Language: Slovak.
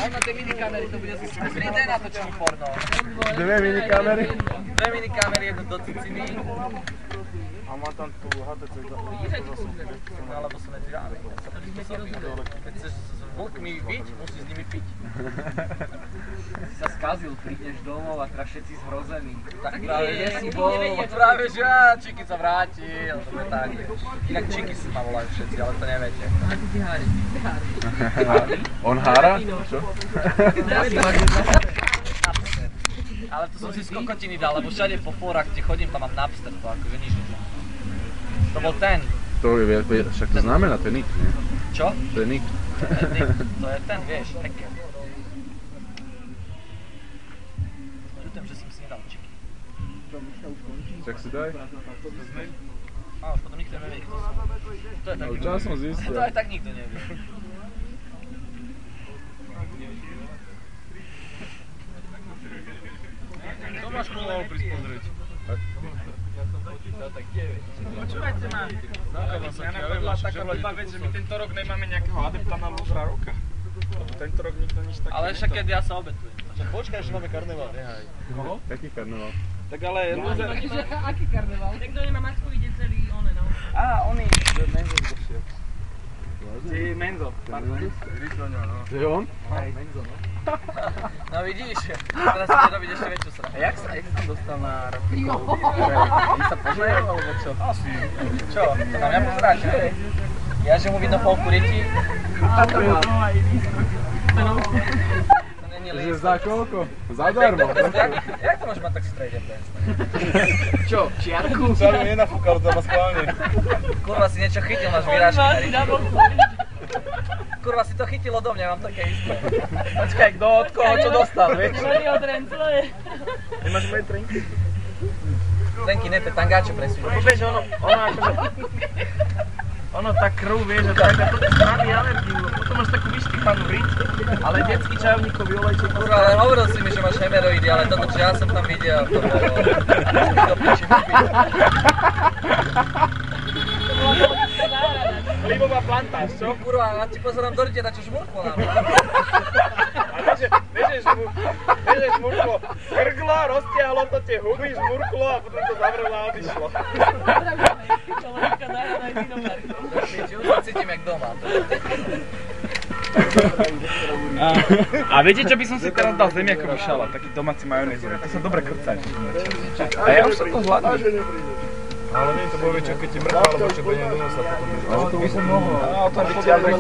On na tej minikamery to bude zase 3D natočený porno. Dve minikamery? Dve minikamery, jednu do ciciny. A má tam tú HTC. Alebo sú netriáve. Keď chceš s vlkmi byť, musíš s nimi piť. Si sa skazil, prídeš domov a teraz všetci zhrození. Tak práve, že si bol. Práve, že Čiky sa vrátil. Tak. Inak Čiky ma volajú všetci, ale to neviete. A ty si Hári. On hára? Čo? Ale to som si z kokotiny dal, lebo všade po fórach, kde chodím, tam mám Napster, to akože nič nežia. To bol ten. To je, však to znamená, to je nick, nie? Čo? To je nick. To je ten, vieš, hacker. Ľutujem, že som si nedal Čiky. Čak si daj. A už potom nikto nevie, kto som. To je tak nikto. Čas som zistil. To aj tak nikto nevie. To máš mohol prísť pozrieť. Počúvajte ma, ja napadla taká blbá vec, že my tento rok nemáme nejakého adepta na lúzra roka. Lebo tento rok nikto nič také ale však keď ja sa obetujem. Počkaj, že máme karneval, nehaj. Koho? Taký karneval. Tak ale lúzer... Aký karneval? Tak kto nemá masku, ide celý one, no. Á, oni... Menzo došiel. Ty Menzo, pardon. To je on? Menzo, no. No vidíš, teraz si robiť ešte väčšiu srandu. Jak sa tam dostal na Rafikovú? Oni sa poznajú, alebo čo? Asi. Čo? To mám ja pozerať, že? Ja, že mu vidno polku ryti. To není Že líst. za koľko? Zadarmo. Jak to môže mať tak strejde pes? Čo, čiarku? Čo mi nenafúkal to ma schválne. Kurva si niečo chytil, máš vyrážky na ryti. Kurva si to chytilo do mňa, mám také isté. Počkaj, kto od koho čo dostal, vieš? Nemali od rencle. Nemáš moje trenky? Trenky, ne, tangáče presúť. Vieš, ono akože... Ono tá krv, vieš, že to ti spraví alergiu, potom máš takú vyštychanú riť, ale detský čajovníkový olejček... Kurva, ale hovoril si mi, že máš hemeroidy, ale toto, čo ja som tam videl, to bolo... To piči huby. Libová plantáž, čo? Kurva, ja ti pozerám do rite, čo žmurklo nám. A vieš, že žmurklo krglo, roztiahlo to tie huby, žmurklo a potom to zavrelo a odišlo. Človeka daj vínovar. Už sa cítim jak doma. A viete, čo by som si teraz dal zemiakový šalát, taký domáci majonézový, to sa dobre krcať. A ja už som to zvládol. Ale nie, to bolo čo, keď ti mrká, alebo čo peniaze do nosa potom. Ale to by som mohol. A to by ti ale